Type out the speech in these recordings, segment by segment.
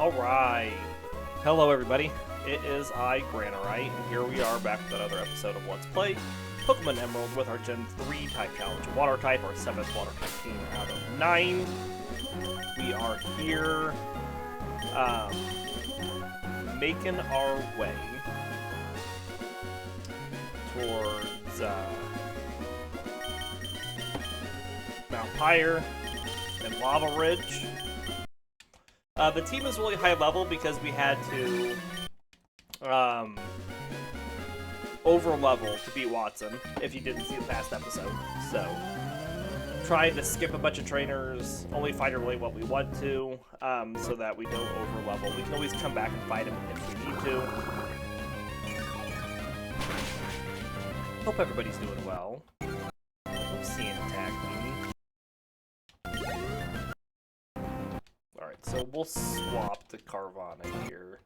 Alright. Hello everybody. It is I, Granorite, and here we are back with another episode of Let's Play Pokemon Emerald with our Gen 3 type challenge. Water type, our 7th water type team out of 9. We are here making our way towards Mount Pyre and Lava Ridge. The team is really high level because we had to over level to beat Watson, if you didn't see the past episode. So, trying to skip a bunch of trainers, only fight really what we want to, so that we don't over level. We can always come back and fight him if we need to. Hope everybody's doing well. Hope seeing attack me. Alright, so we'll swap to Carvanha here,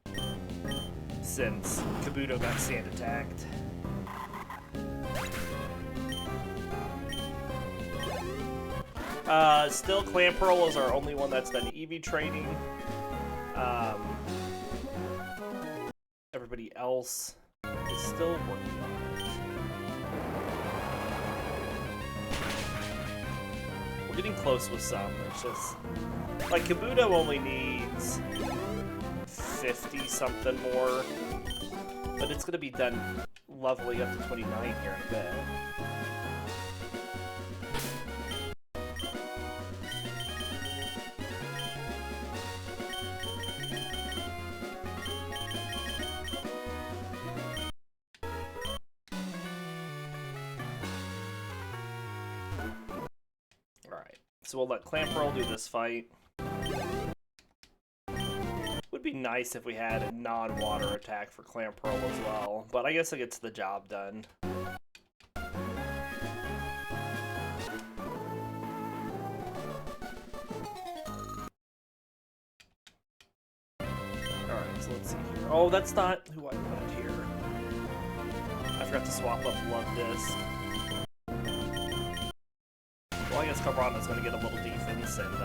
since Kabuto got sand attacked. Still Clamperl is our only one that's done EV training. Everybody else is still working on it. We're getting close with some, it's just... like, Kabuto only needs 50-something more, but it's going to be done leveling up to 29 here in a bit. Alright, so we'll let Clamperl do this fight. Would be nice if we had a non-water attack for Clamperl as well, but I guess it gets the job done. Alright, so let's see here. Oh, that's not who I wanted here. I forgot to swap up Luvdisc. Well, I guess Carvanha's going to get a little defense and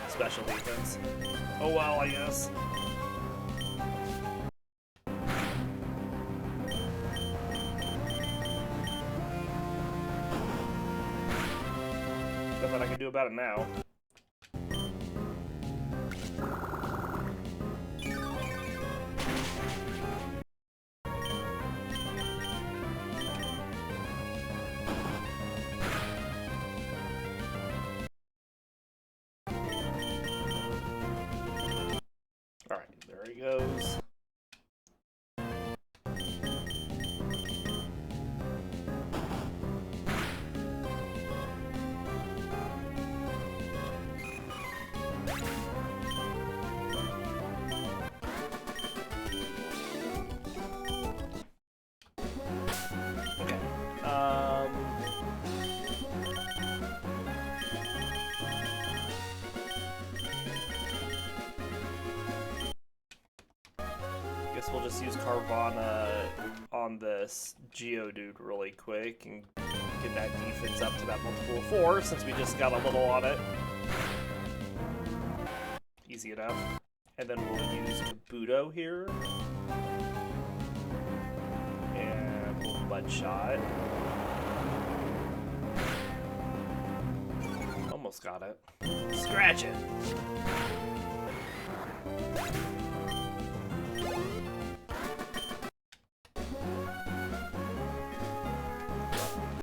special defense. Oh well, I guess. Nothing I can do about it now. Alright, there he goes. Okay. Guess we'll just use Carvanha on this Geodude really quick and get that defense up to that multiple of 4 since we just got a little on it. Easy enough. And then we'll use Kabuto here. And we'll Mud Shot. Almost got it. Scratch it!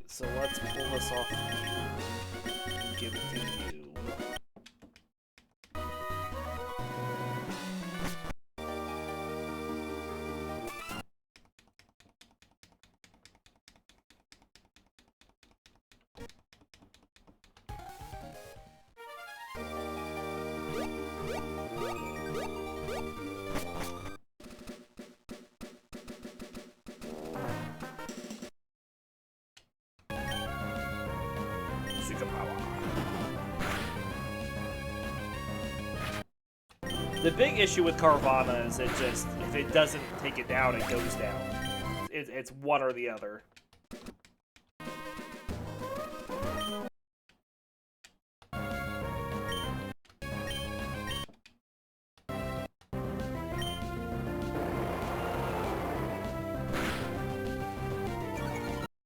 So let's pull this off and give it to you. The big issue with Carvanha is it just, if it doesn't take it down, it goes down. It's one or the other.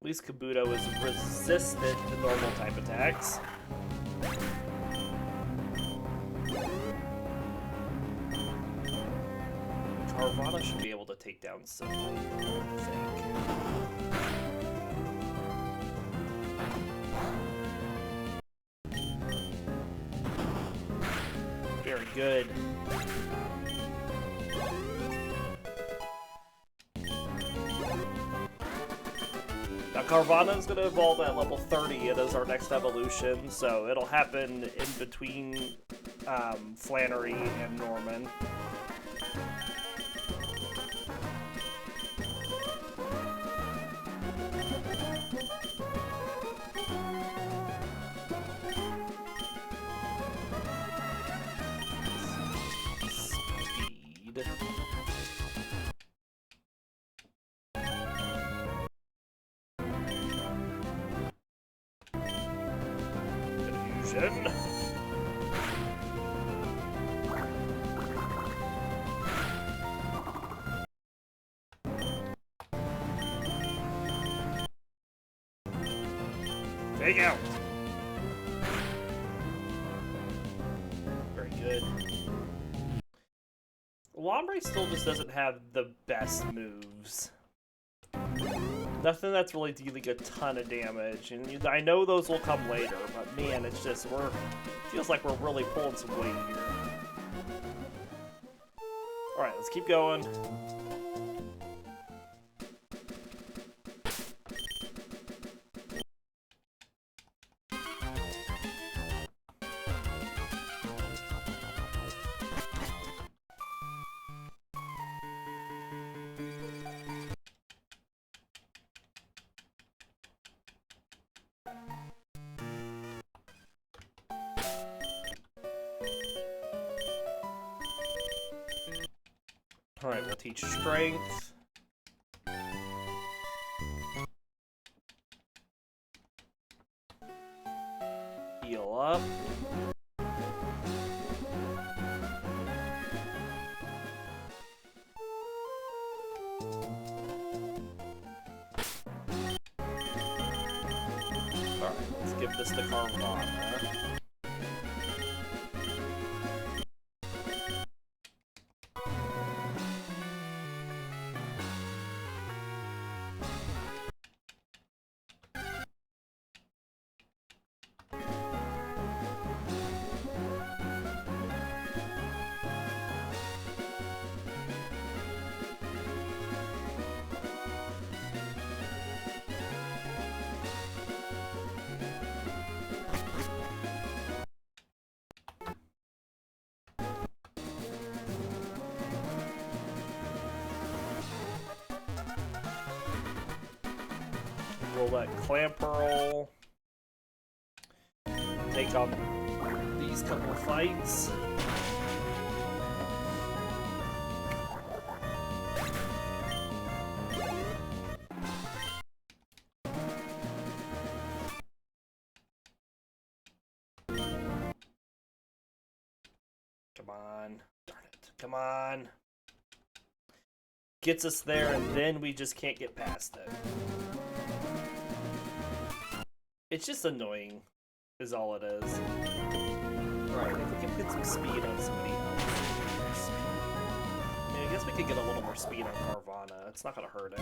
At least Kabuto is resistant to normal type attacks. Carvanha should be able to take down Simply, I think. Very good. Now Carvanha is going to evolve at level 30. It is our next evolution, so it'll happen in between Flannery and Norman. Speed. Confusion. Take out. Very good. Lombre still just doesn't have the best moves. Nothing that's really dealing a ton of damage, and I know those will come later, but man, it's just feels like we're really pulling some weight here. All right, let's keep going. Alright, we'll teach strength. Heal up. Alright, let's give this to Carvanha. We'll let Clamperl take on these couple of fights. Come on. Darn it. Come on. Gets us there, and then we just can't get past it. It's just annoying, is all it is. Right, if we can put some speed on somebody else. I mean, I guess we could get a little more speed on Carvanha. It's not gonna hurt it.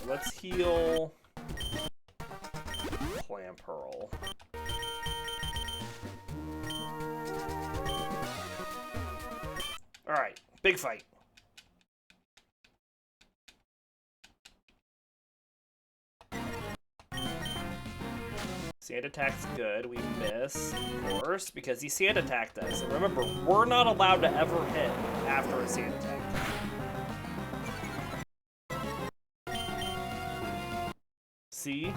Let's heal Clamperl. Alright, big fight. Sand attack's good. We miss, of course, because he sand attacked us. And remember, we're not allowed to ever hit after a sand attack. See?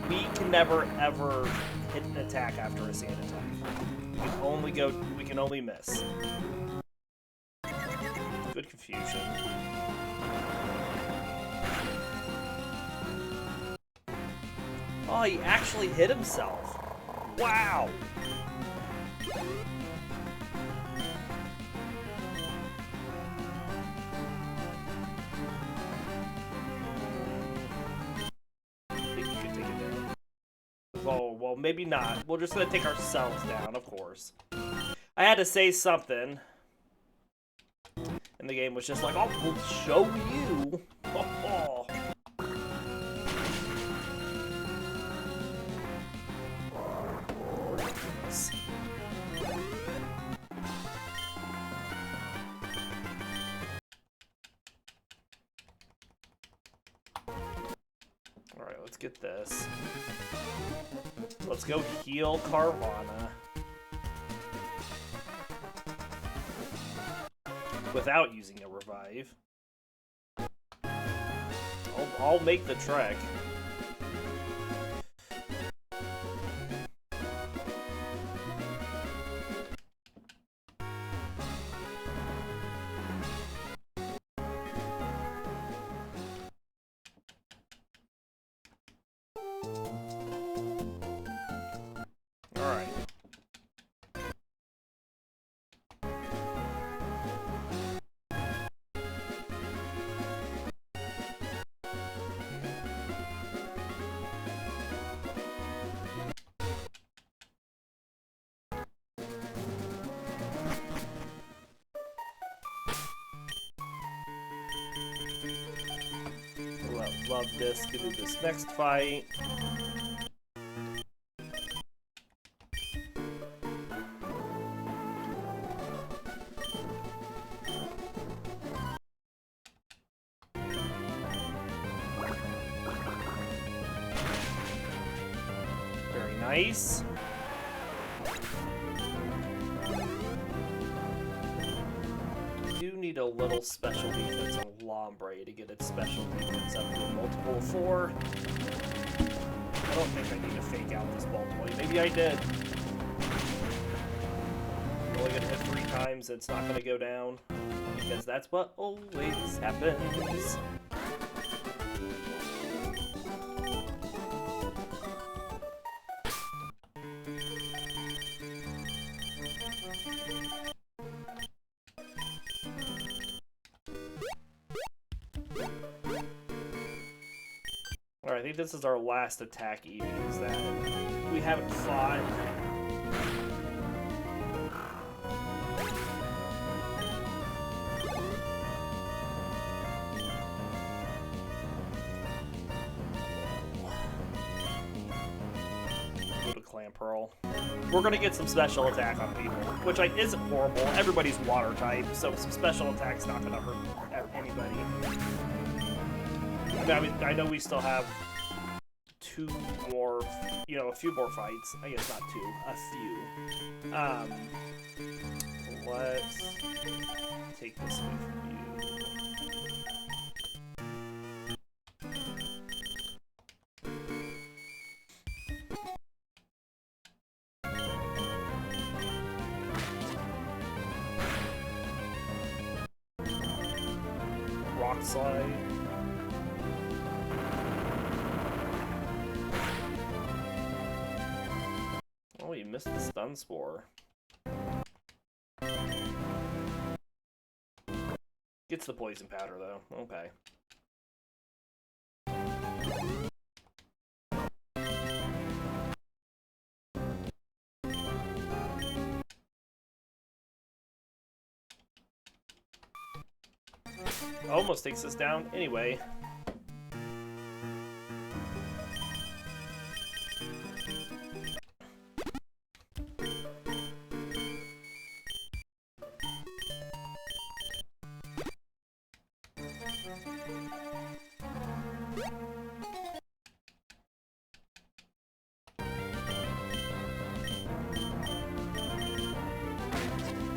We can never ever hit an attack after a sand attack. We can only miss. Good confusion. Oh, he actually hit himself. Wow. Oh, well, maybe not. We're just gonna take ourselves down, of course. I had to say something. And the game was just like, oh, we'll show you. Oh. Alright, let's get this. Let's go heal Carvanha. Without using a revive. I'll make the trek. Alright. Luvdisc to do this next fight. Very nice. Need a little special defense on Lombre to get its special defense up to a multiple of 4. I don't think I need to fake out this ball point. Maybe I did. I'm only gonna hit 3 times, it's not gonna go down. Because that's what always happens. Alright, I think this is our last attack Eevees that we haven't fought. Go to Clamperl. We're gonna get some special attack on people, which isn't horrible. Everybody's water type, so some special attack's not gonna hurt anybody. I know we still have 2 more, a few more fights. I guess not 2, a few. Let's take this one from you. Rock slide. Oh, you missed the stun spore. Gets the poison powder, though. Okay. Almost takes us down anyway.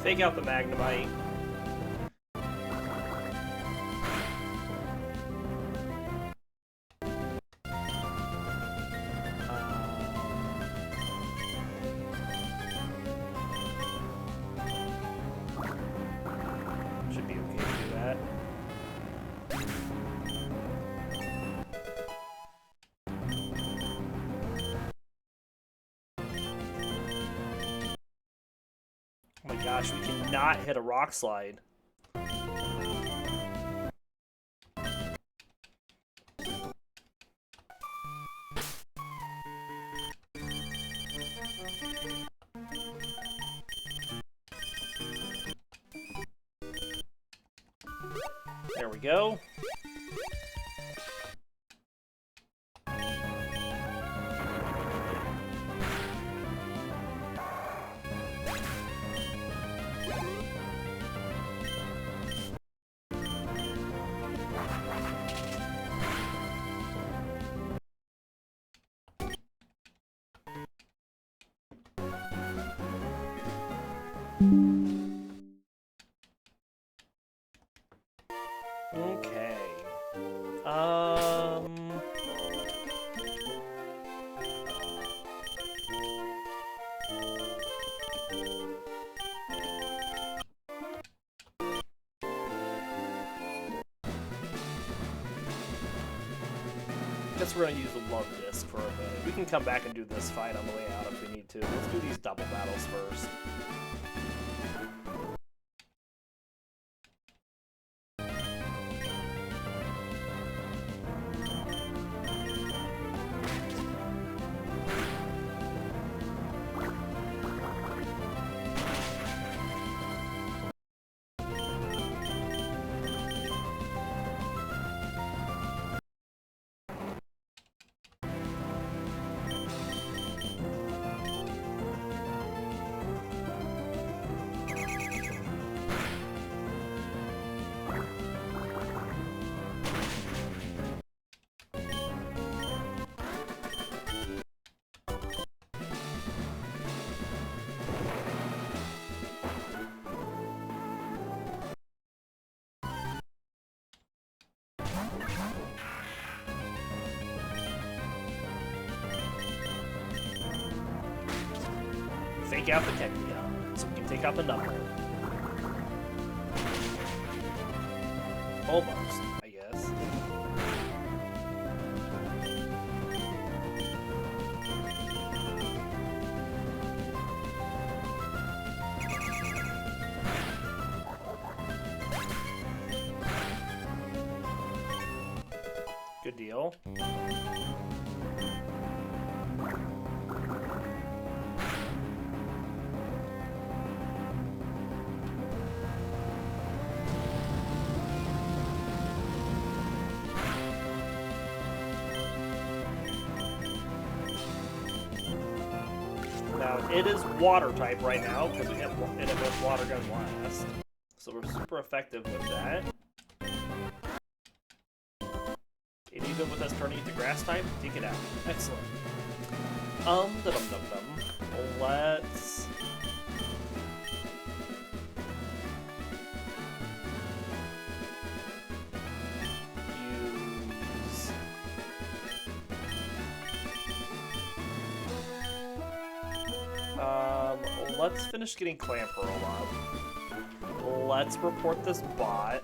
Fake out the Magnemite. Should be okay to do that. Oh my gosh, we cannot hit a rock slide. There we go. Okay. Guess we're gonna use the Luvdisc for a bit. We can come back and do this fight on the way out if we need to. Let's do these double battles first. Fake out the Kekleon, so we can take out the Lombre. Almost, I guess. Good deal. Now, it is water type right now, because we hit it with Water Gun last. So we're super effective with that. And even with us turning it to grass type, take it out. Excellent. Let's... let's finish getting Clamperl up. Let's report this bot.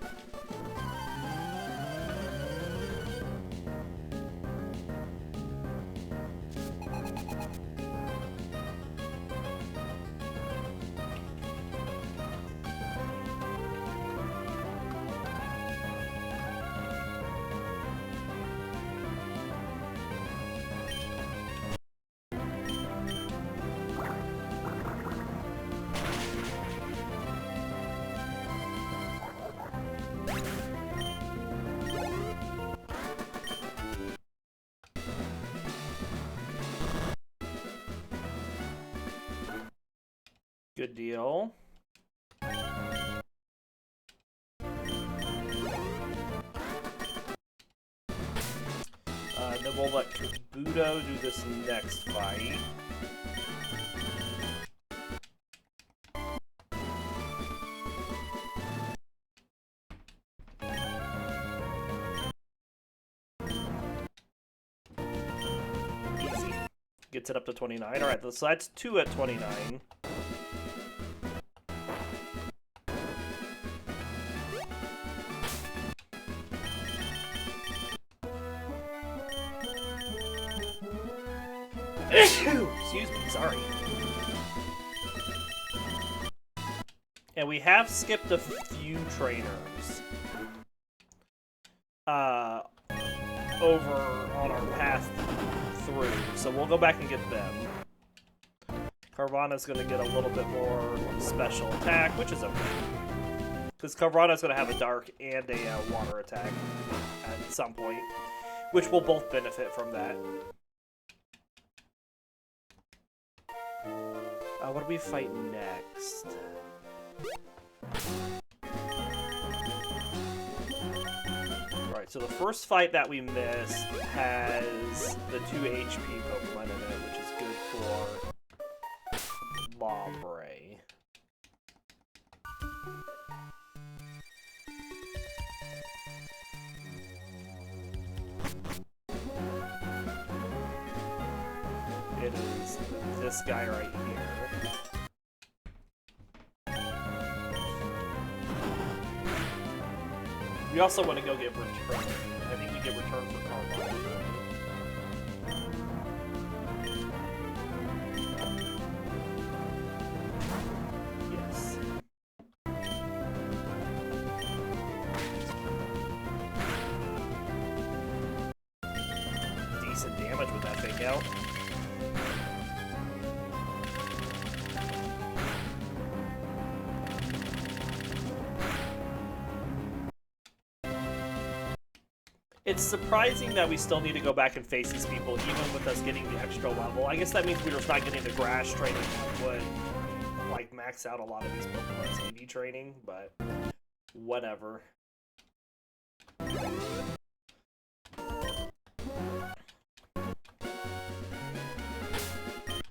Good deal. Then we'll let Kabuto do this next fight. Gets it up to 29. Alright, so that's 2 at 29. Excuse me, sorry. And we have skipped a few trainers. Over on our path through, so we'll go back and get them. Carvanha's going to get a little bit more special attack, which is okay. Because Carvanha's going to have a dark and a water attack at some point, which will both benefit from that. What do we fight next? Alright, so the first fight that we missed has the 2 HP Pokemon in it, which is good for Lombre. It is this guy right here. We also want to go get return. I think we get return for Carvanha. Yes. Decent damage with that fake out. It's surprising that we still need to go back and face these people, even with us getting the extra level. I guess that means we're just not getting the grass training that would, like, max out a lot of these Pokemon's EV training, but whatever.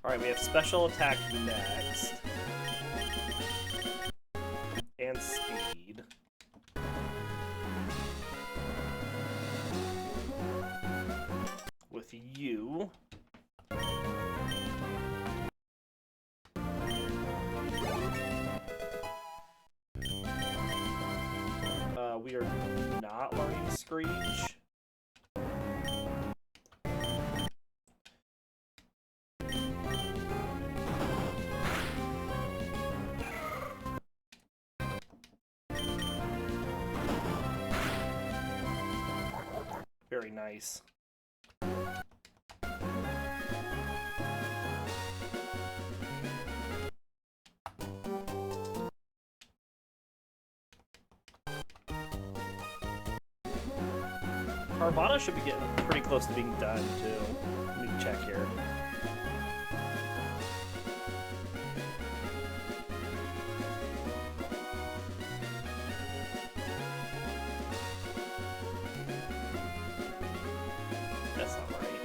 Alright, we have special attack next. And speed. With you. We are not learning Screech. Very nice. Carvanha should be getting pretty close to being done, too. Let me check here. That's not right.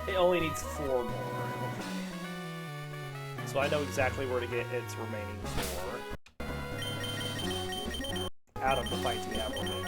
It only needs 4 more. So I know exactly where to get its remaining 4 out of the fights we have remaining.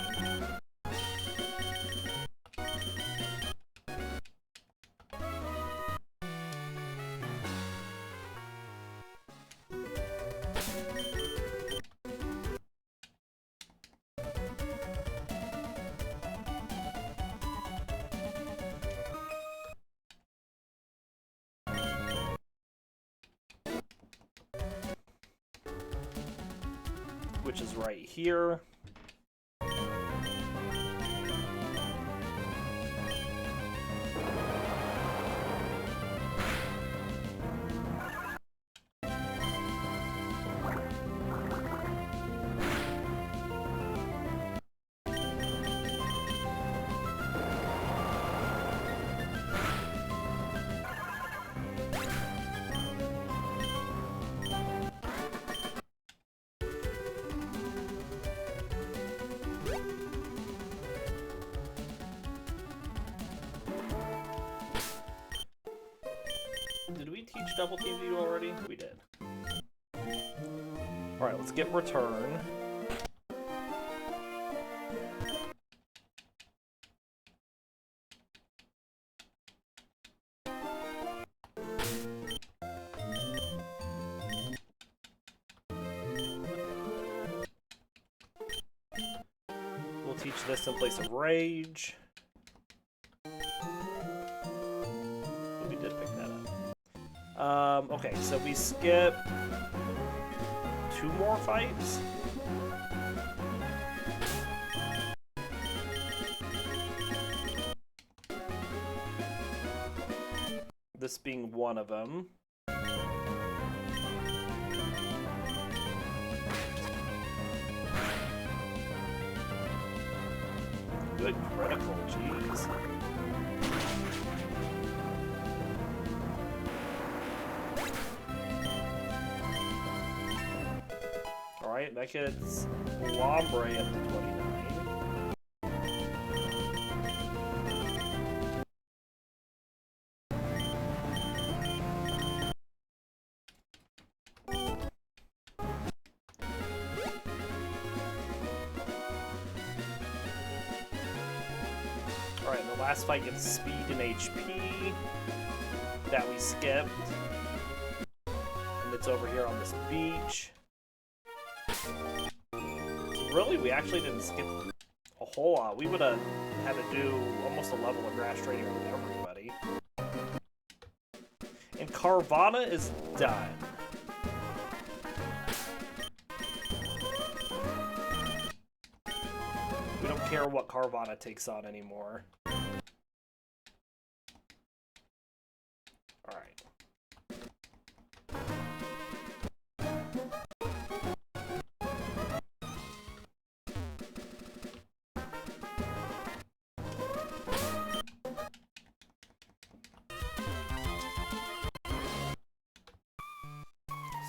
Which is right here. Did we teach double team to you already? We did. Alright, let's get return. this in place of Rage. We did pick that up. Okay, so we skip 2 more fights. This being one of them. Good critical, jeez. Alright, that gets Lombre up to 29. Alright, the last fight gets speed and HP that we skipped. And it's over here on this beach. So really, we actually didn't skip a whole lot. We would have had to do almost a level of grass training with everybody. And Carvanha is done. We don't care what Carvanha takes on anymore. Alright.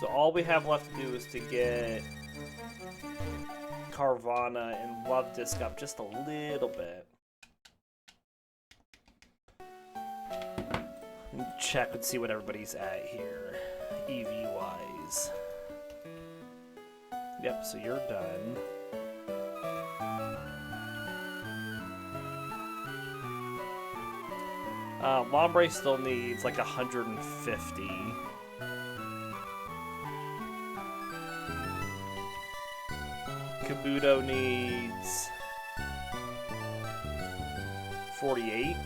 So all we have left to do is to get Carvanha and Luvdisc up just a little bit. Check and see what everybody's at here, EV-wise. Yep, so you're done. Lombre still needs like 150. Kabuto needs 48.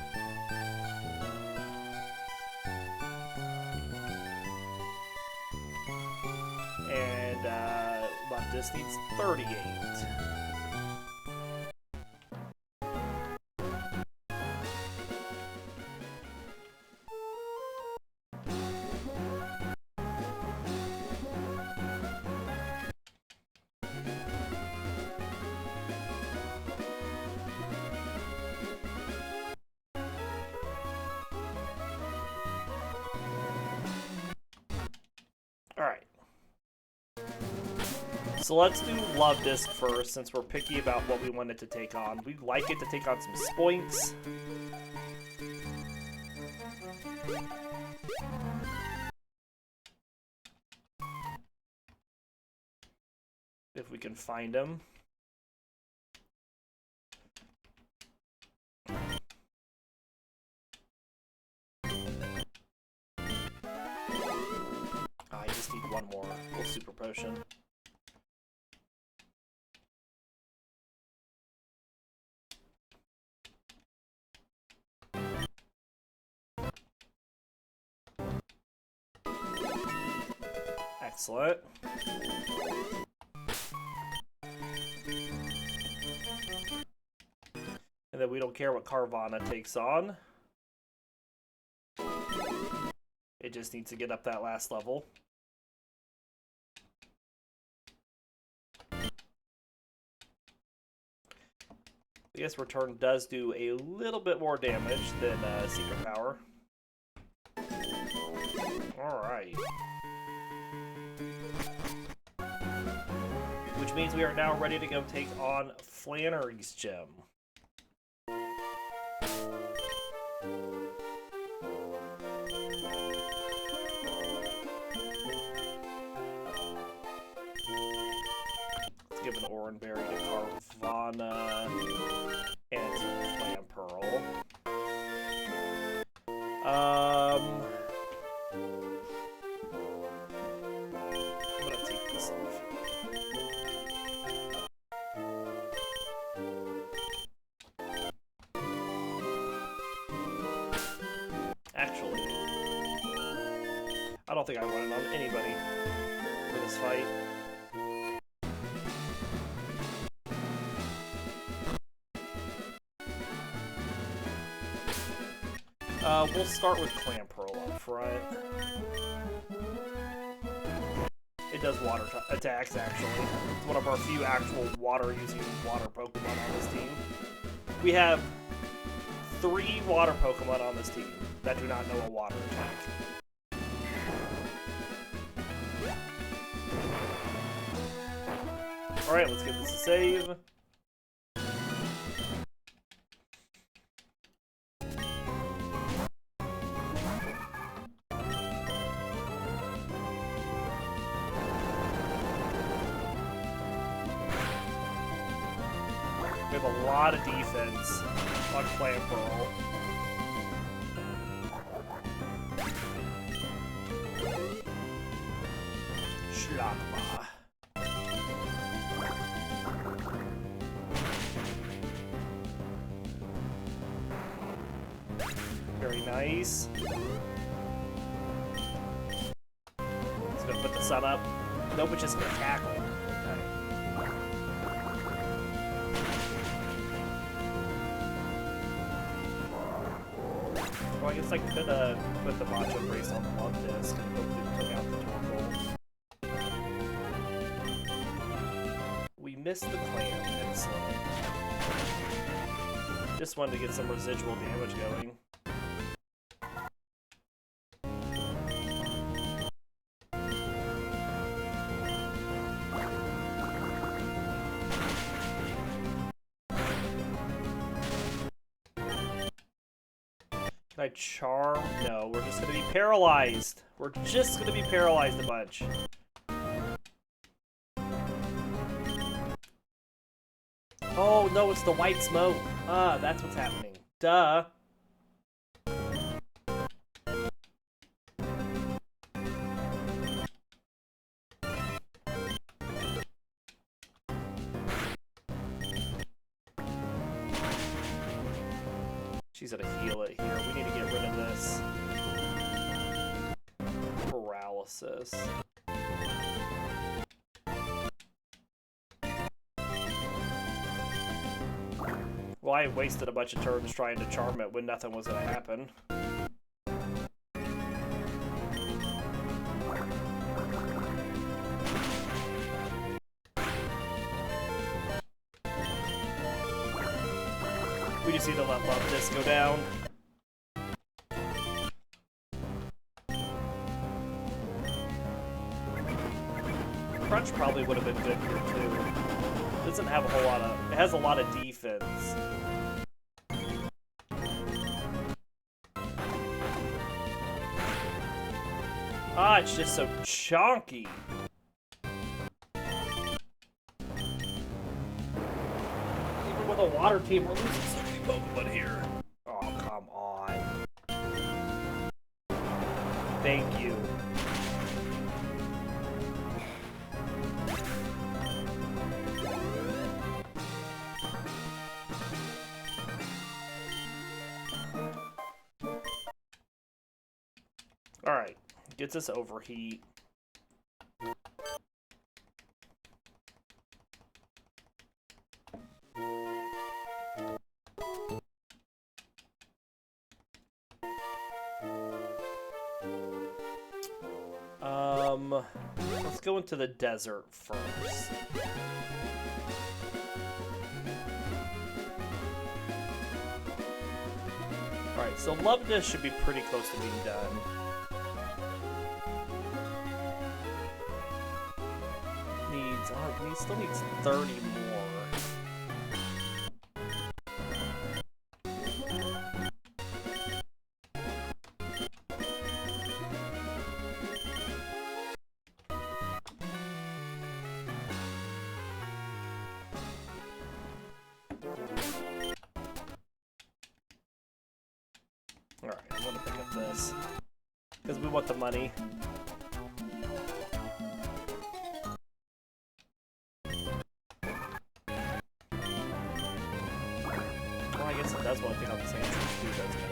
And Luvdisc needs 38. Alright. So let's do Luvdisc first, since we're picky about what we want it to take on. We'd like it to take on some Spoinks. If we can find them. I just need one more little super potion. Excellent. And then we don't care what Carvanha takes on. It just needs to get up that last level. I guess Return does do a little bit more damage than Secret Power. Alright. Which means we are now ready to go take on Flannery's gem. Let's give an Oranberry to Carvanha and Clamperl. I'm gonna take this off. I don't think I won it on anybody for this fight. We'll start with Clamperl up front. It does water attacks, actually. It's one of our few actual water-using water Pokemon on this team. We have 3 water Pokemon on this team that do not know a water attack. Alright, let's get this a save. We have a lot of defense on Clamperl. Schlagma. Very nice. Just gonna put the sun up. Nope, it's just gonna tackle. Okay. Well, I guess I could put the Macho Brace on the Luvdisc and hopefully took out the Torkoal. We missed the clam, excellent. Just wanted to get some residual damage going. Can I charm? No, we're just gonna be paralyzed. We're just gonna be paralyzed a bunch. Oh no, it's the white smoke. Ah, that's what's happening. Duh. She's gonna heal it here. We need to get rid of this paralysis. Well, I wasted a bunch of turns trying to charm it when nothing was gonna happen. We just need to let Luvdisc go down. Crunch probably would have been good here too. Doesn't have a whole lot of. It has a lot of defense. Ah, it's just so chonky. Even with a water team, we're losing so many Pokemon here. Oh, come on. Thank you. Alright, gets us overheat. Let's go into the desert first. Alright, so Luvdisc should be pretty close to being done. He still needs 30 more. Alright, I'm gonna pick up this. Because we want the money. That's one thing on the same tree too, doesn't it?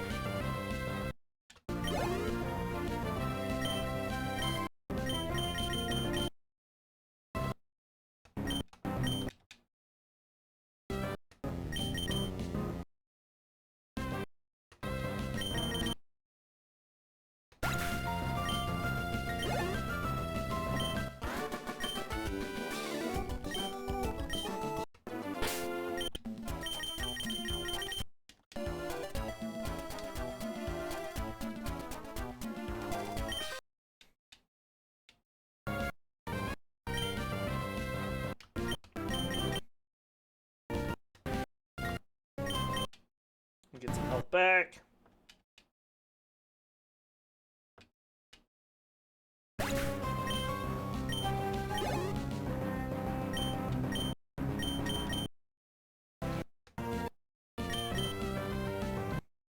health back.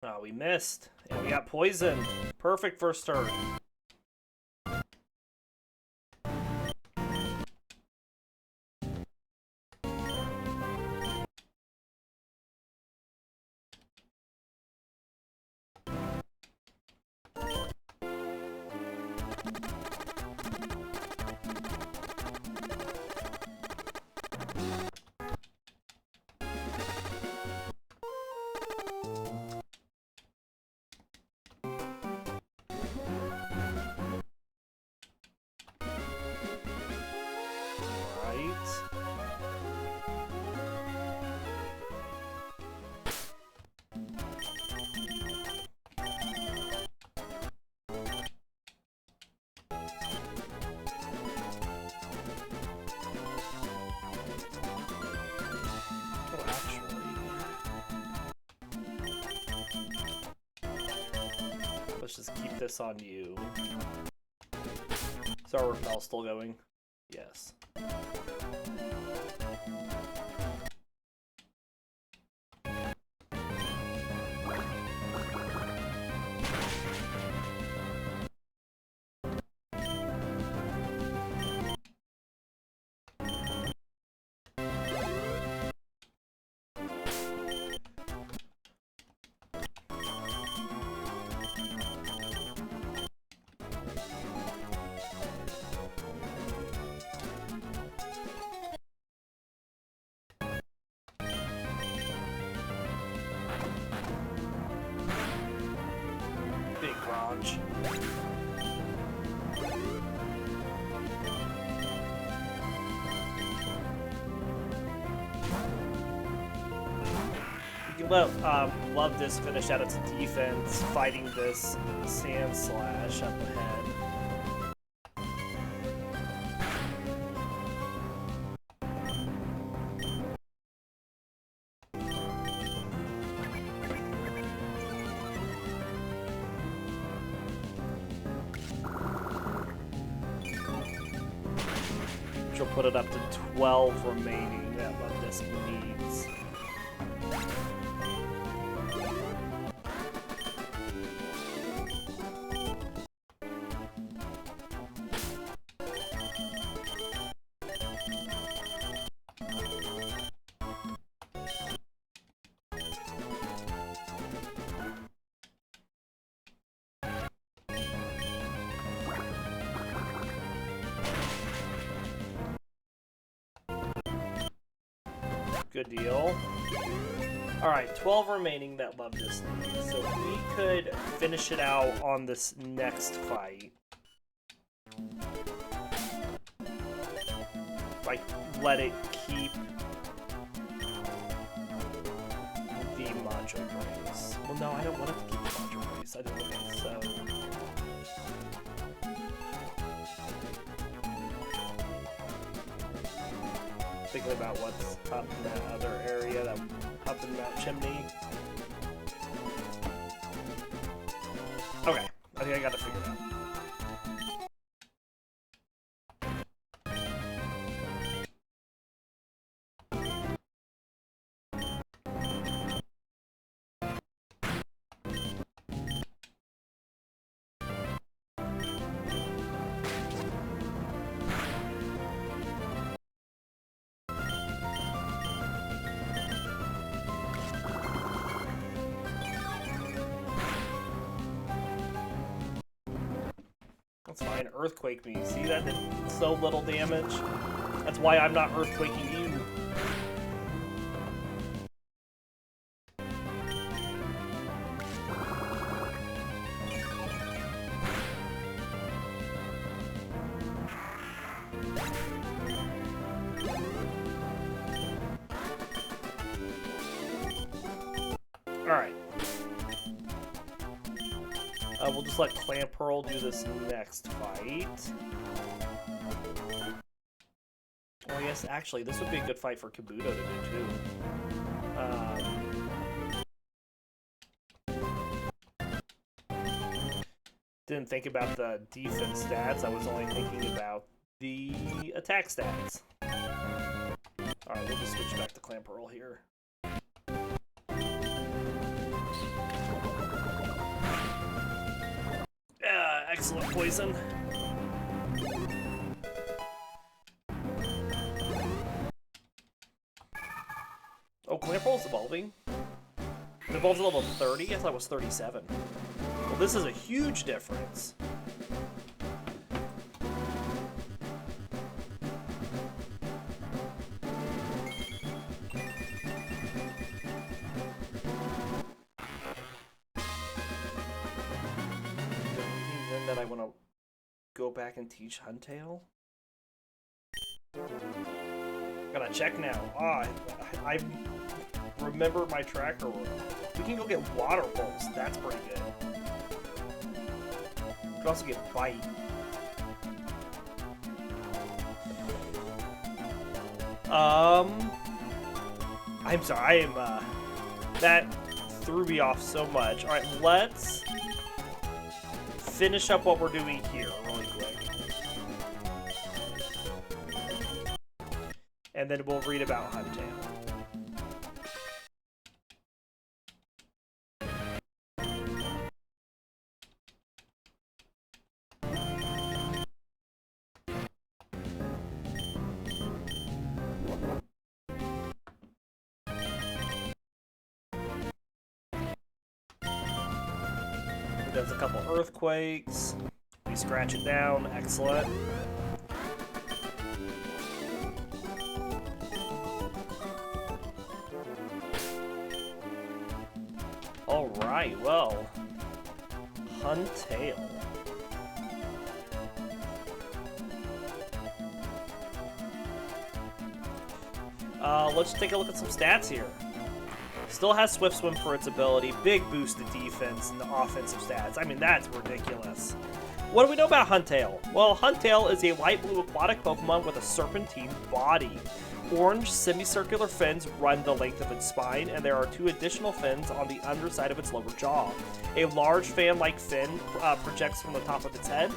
Oh, we missed. And we got poisoned. Perfect first turn. Let's just keep this on you. Is our repel still going? Yes. Big Raj. You can let Luvdisc finish out its defense, fighting this Sand Slash up ahead. She'll put it up to 12 remaining that Luvdisc needs. Good deal. Alright, 12 remaining that Luvdisc needs. So we could finish it out on this next fight. Like, let it keep the Macho Brace. Well, no, I don't want it to keep the Macho Brace. I don't think so. Thinking about what's up in that other area, that up in that chimney. Okay, I think I got it figured out. That's fine. Earthquake me. See, that did so little damage. That's why I'm not earthquaking you. Alright. We'll just let Clamperl do this next fight. Well, I guess, actually, this would be a good fight for Kabuto to do, too. Didn't think about the defense stats. I was only thinking about the attack stats. Alright, we'll just switch back to Clamperl here. Excellent poison. Oh, Clamperl's evolving. It evolves at level 30? I thought it was 37. Well, this is a huge difference. Then that I want to go back and teach Huntail. Gotta check now. I remember my tracker. We can go get Water Pulse. That's pretty good. We could also get Bite. I'm sorry. That threw me off so much. All right, let's finish up what we're doing here really quick. And then we'll read about Huntail. Does a couple earthquakes. We scratch it down. Excellent. Alright, well. Huntail. Let's take a look at some stats here. Still has Swift Swim for its ability, big boost to defense and the offensive stats. I mean, that's ridiculous. What do we know about Huntail? Well, Huntail is a light blue aquatic Pokemon with a serpentine body. Orange semicircular fins run the length of its spine, and there are 2 additional fins on the underside of its lower jaw. A large fan-like fin projects from the top of its head.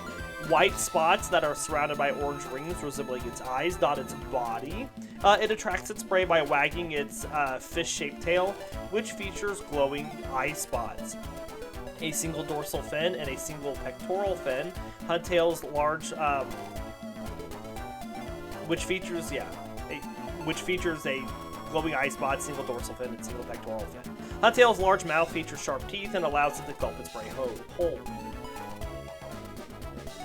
White spots that are surrounded by orange rings resembling its eyes dot its body. It attracts its prey by wagging its fish-shaped tail, which features glowing eye spots. A single dorsal fin and a single pectoral fin. Huntail's large, which features a glowing eye spot, single dorsal fin, and single pectoral fin. Huntail's large mouth features sharp teeth and allows it to gulp its prey whole.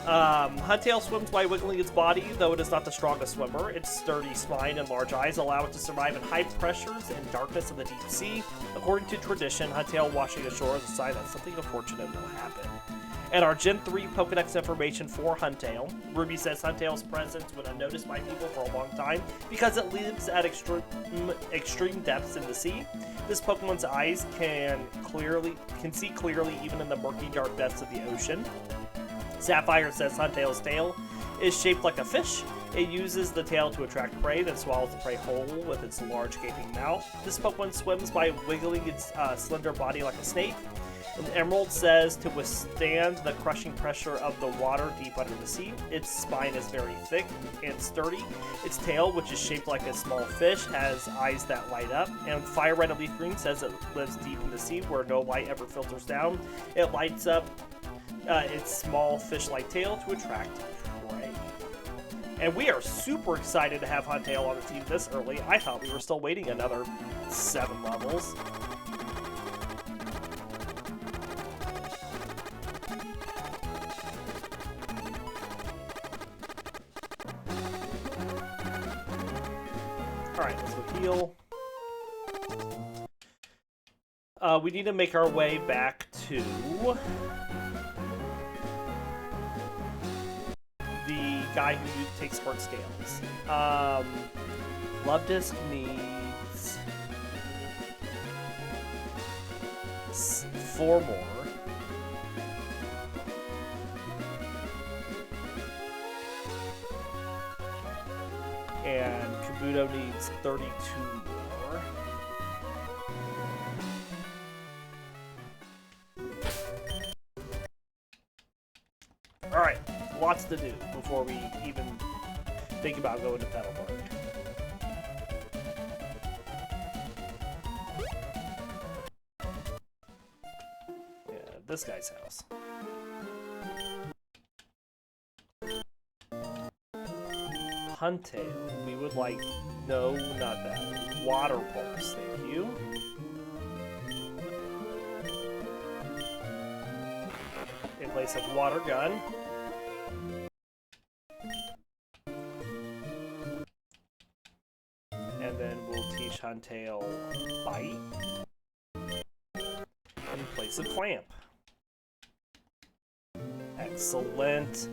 Huntail swims by wiggling its body, though it is not the strongest swimmer. Its sturdy spine and large eyes allow it to survive in high pressures and darkness of the deep sea. According to tradition, Huntail washing ashore is a sign that something unfortunate will happen. And our Gen 3 Pokedex information for Huntail. Ruby says Huntail's presence went unnoticed by people for a long time because it lives at extreme depths in the sea. This Pokemon's eyes can see clearly even in the murky dark depths of the ocean. Sapphire says Huntail's tail is shaped like a fish. It uses the tail to attract prey, then swallows the prey whole with its large gaping mouth. This Pokemon swims by wiggling its slender body like a snake. And Emerald says to withstand the crushing pressure of the water deep under the sea. Its spine is very thick and sturdy. Its tail, which is shaped like a small fish, has eyes that light up. And Fire Red Leaf Green says it lives deep in the sea where no light ever filters down. It lights up its small fish-like tail to attract prey. And we are super excited to have Huntail on the team this early. I thought we were still waiting another 7 levels. Alright, let's go heal. We need to make our way back to the guy who takes Spark Scales. Luvdisc needs 4 more. And Kabuto needs 32 more. lots to do before we even think about going to Petalburg. Yeah, this guy's house. Huntail. We would like... No, not that. Water pulse, thank you. In place of water gun. And then we'll teach Huntail Bite. In place of Clamp. Excellent.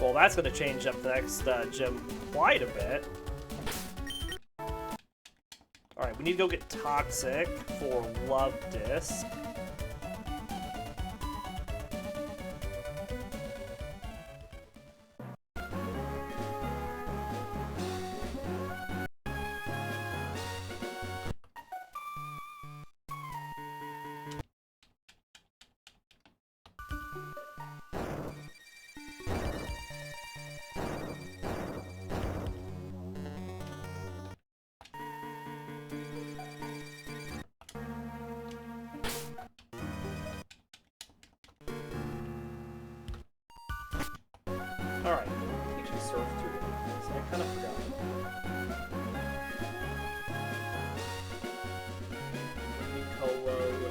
Well, that's going to change up the next gym quite a bit. Alright, we need to go get Toxic for Luvdisc. Alright, teaching Surf too. So I kind of forgot. Nicolo and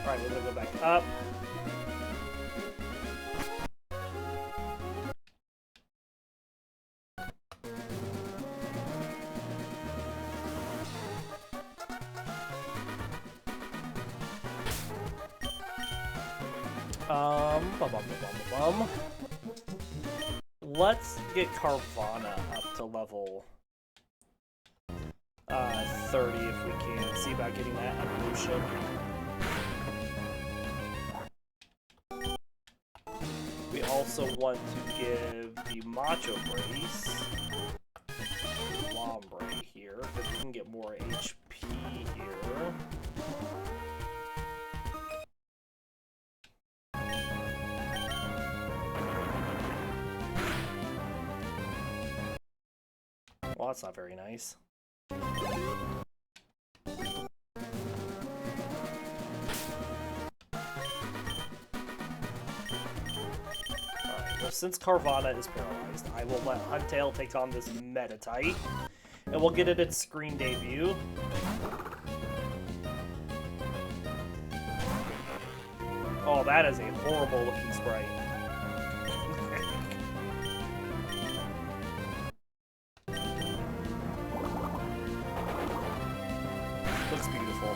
Alright, we're gonna go back up. Let's get Carvanha up to level 30 if we can. See about getting that evolution. We also want to give the Macho Brace Lombre here, because we can get more HP here. Well, that's not very nice. Well, since Carvanha is paralyzed, I will let Huntail take on this Metatite, and we'll get it its screen debut. Oh, that is a horrible looking sprite. Looks beautiful.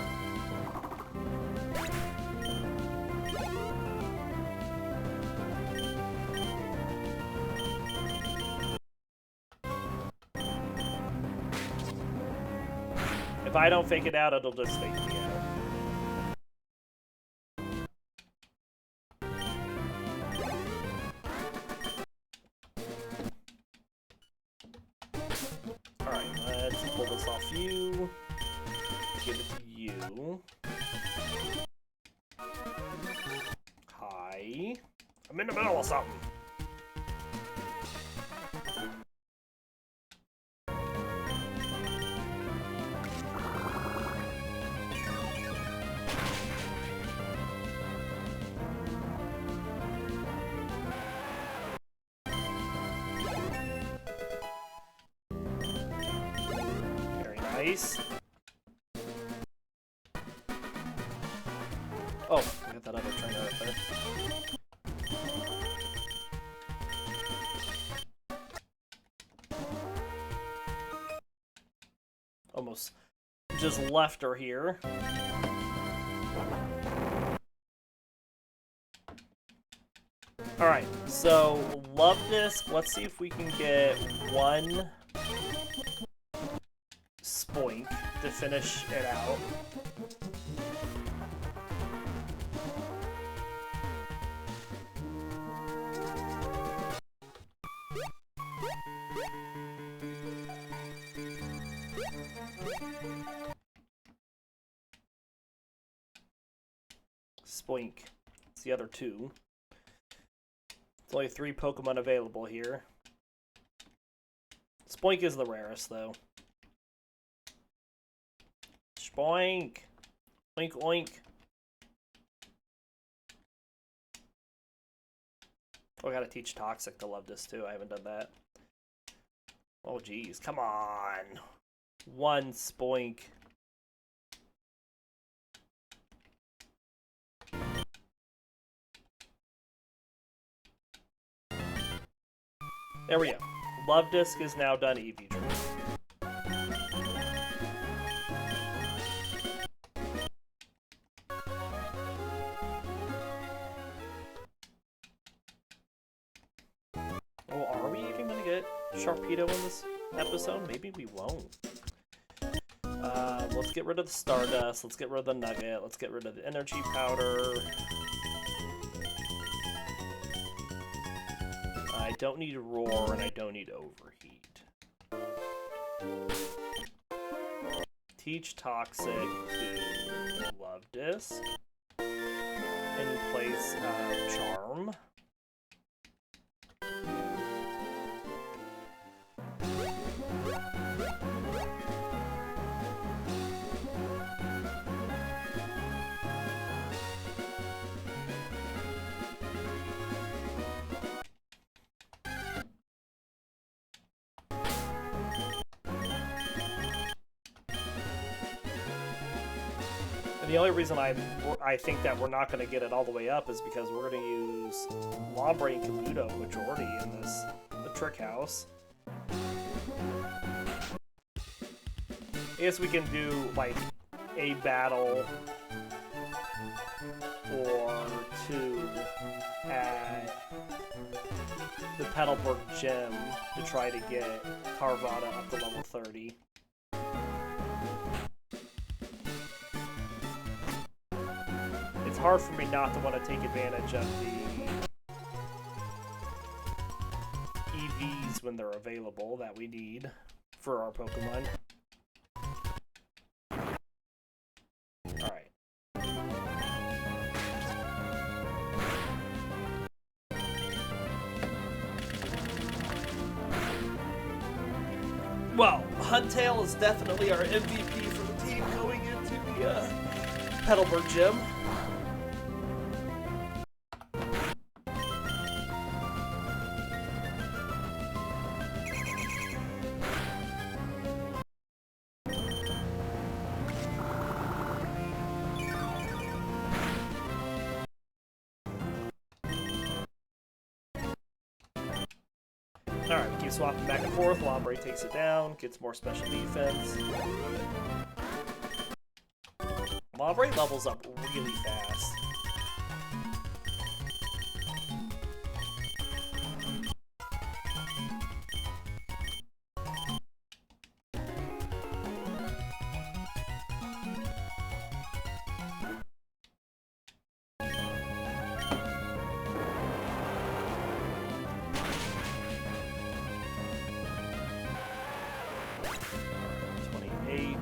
If I don't fake it out, it'll just fake me out. Alright, let's pull this off you. Give it to you. Hi. I'm in the middle of something. Nice. Oh, I got that other trainer up there. Almost just left her here. Alright, so Luvdisc, let's see if we can get one Spoink to finish it out. Spoink. It's the other two. There's only 3 Pokemon available here. Spoink is the rarest, though. Spoink! Oink, oink. Oh, I gotta teach Toxic to Luvdisc, too. I haven't done that. Oh, geez. Come on. 1 Spoink. There we go. Luvdisc is now done EV Training. Oh, are we even gonna get Sharpedo in this episode? Maybe we won't. Let's get rid of the Stardust. Let's get rid of the Nugget. Let's get rid of the Energy Powder. I don't need Roar, and I don't need Overheat. Teach Toxic to Luvdisc in place of Charm. The only reason I think that we're not going to get it all the way up is because we're going to use Lombre and Kabuto majority in the Trick House. I guess we can do like a battle or 2 at the Petalburg Gym to try to get Carvanha up to level 30. It's hard for me not to want to take advantage of the EVs when they're available that we need for our Pokemon. Alright. Well, Huntail is definitely our MVP for the team going into the Petalburg Gym. Alright, we keep swapping back and forth. Lombre takes it down, gets more special defense. Lombre levels up really fast.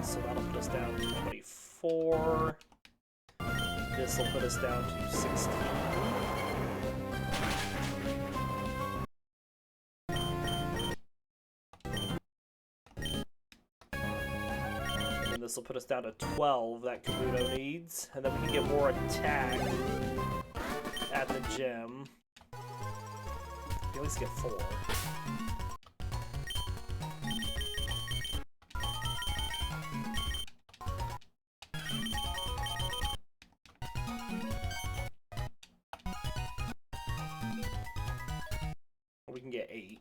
So that'll put us down to 24. This will put us down to 16. And this will put us down to 12 that Kabuto needs. And then we can get more attack at the gym. At least get 4. We can get 8.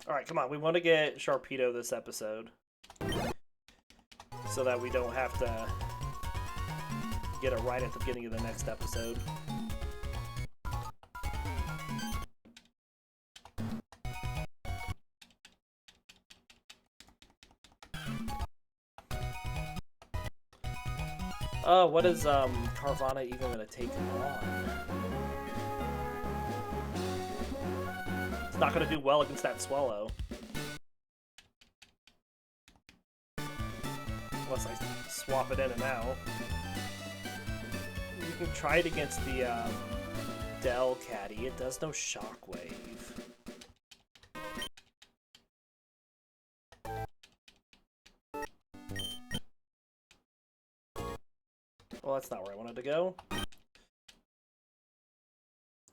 Alright, come on. We want to get Sharpedo this episode, so that we don't have to get it right at the beginning of the next episode. What is Carvanha even gonna take on? It's not gonna do well against that Swallow. Unless I swap it in and out. You can try it against the Delcatty. It does no Shockwave. Well, that's not where I wanted to go. You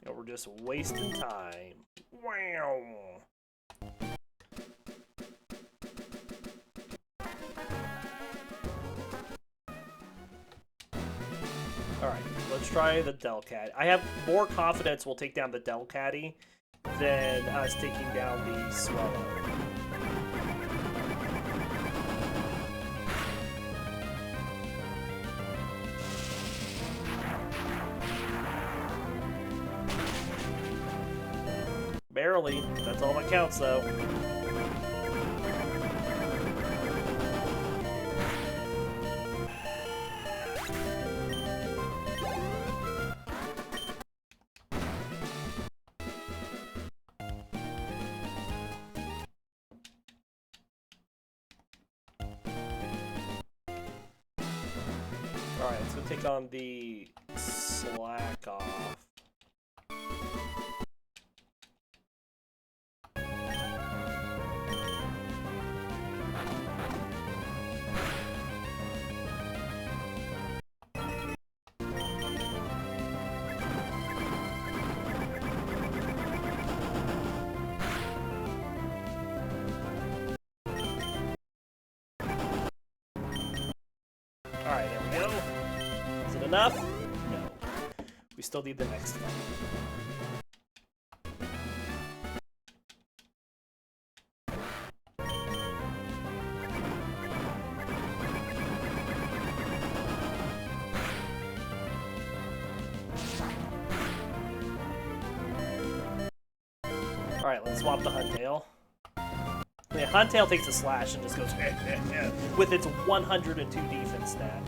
know, we're just wasting time. Wow. Alright, let's try the Delcat. I have more confidence we'll take down the Delcatty than us taking down the Swallow. Barely. That's all that counts, though. Alright, let's go take on the Slack Off. Alright, there we go. Is it enough? No. We still need the next one. Alright, let's swap the Huntail. Yeah, Huntail takes a slash and just goes with its 102 defense stat.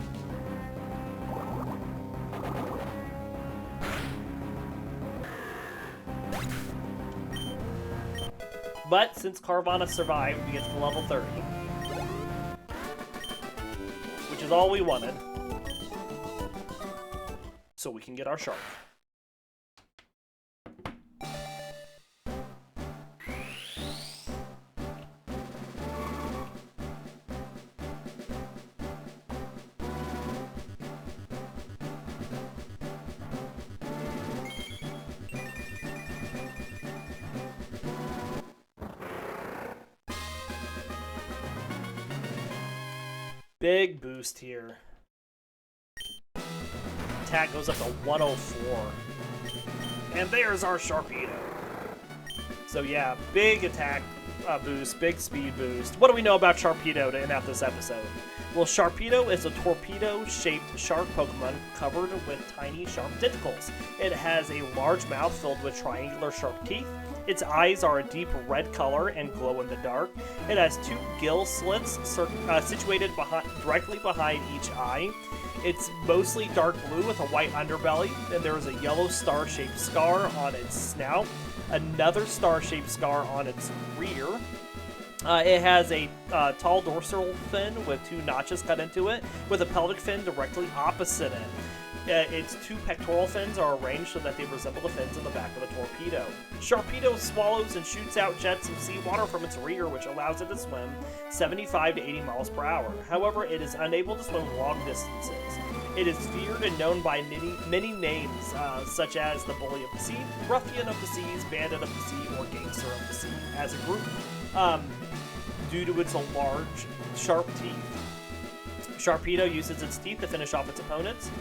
But since Carvanha survived, we get to level 30. Which is all we wanted. So we can get our Shark. Big boost here. Attack goes up to 104. And there's our Sharpedo. So yeah, big attack boost, big speed boost. What do we know about Sharpedo to end out this episode? Well, Sharpedo is a torpedo-shaped shark Pokemon covered with tiny sharp tentacles. It has a large mouth filled with triangular sharp teeth. Its eyes are a deep red color and glow in the dark. It has two gill slits situated directly behind each eye. It's mostly dark blue with a white underbelly, and there is a yellow star-shaped scar on its snout, another star-shaped scar on its rear. It has a tall dorsal fin with two notches cut into it, with a pelvic fin directly opposite it. Its two pectoral fins are arranged so that they resemble the fins in the back of a torpedo. Sharpedo swallows and shoots out jets of seawater from its rear, which allows it to swim 75 to 80 miles per hour. However, it is unable to swim long distances. It is feared and known by many names, such as the Bully of the Sea, Ruffian of the Seas, Bandit of the Sea, or Gangster of the Sea, as a group, due to its large, sharp teeth. Sharpedo uses its teeth to finish off its opponents.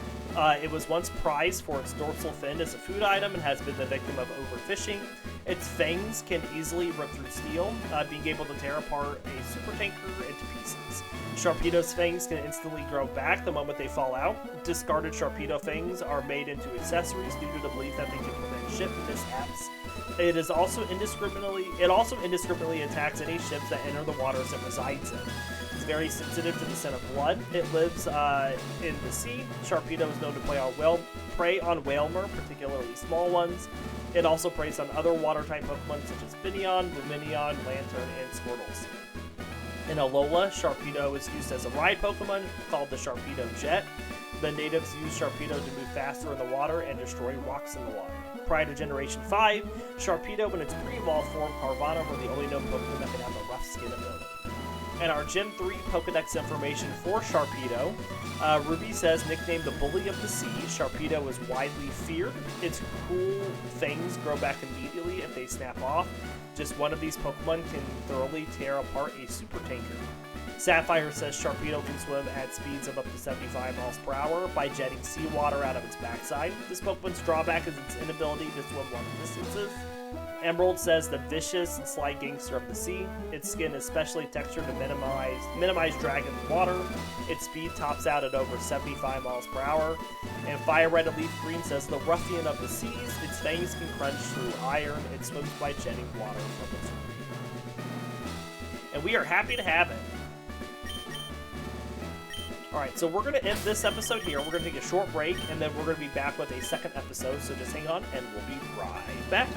It was once prized for its dorsal fin as a food item and has been the victim of overfishing. Its fangs can easily rip through steel, being able to tear apart a super tanker into pieces. Sharpedo's fangs can instantly grow back the moment they fall out. Discarded Sharpedo fangs are made into accessories due to the belief that they can prevent ship mishaps. It also indiscriminately attacks any ships that enter the waters it resides in. It's very sensitive to the scent of blood. It lives in the sea. Sharpedo is known to prey on whalmer, particularly small ones. It also preys on other water-type Pokemon such as Finneon, Lumineon, Lantern, and Squirtles. In Alola, Sharpedo is used as a ride Pokemon called the Sharpedo Jet. The natives use Sharpedo to move faster in the water and destroy rocks in the water. Prior to Generation 5, Sharpedo in its pre-evolved form, Carvanha, were the only known Pokemon that could have the rough skin ability. And our Gen 3 Pokedex information for Sharpedo, Ruby says, nicknamed the Bully of the Sea, Sharpedo is widely feared. Its cruel fangs grow back immediately if they snap off. Just one of these Pokemon can thoroughly tear apart a super tanker. Sapphire says Sharpedo can swim at speeds of up to 75 miles per hour by jetting seawater out of its backside. This Pokemon's drawback is its inability to swim long distances. Emerald says the vicious and sly gangster of the sea. Its skin is specially textured to minimize drag in the water. Its speed tops out at over 75 miles per hour. And Fire Red and Leaf Green says the ruffian of the seas. Its fangs can crunch through iron. It swims by jetting water from its feet. And we are happy to have it. Alright, so we're going to end this episode here. We're going to take a short break, and then we're going to be back with a second episode. So just hang on, and we'll be right back.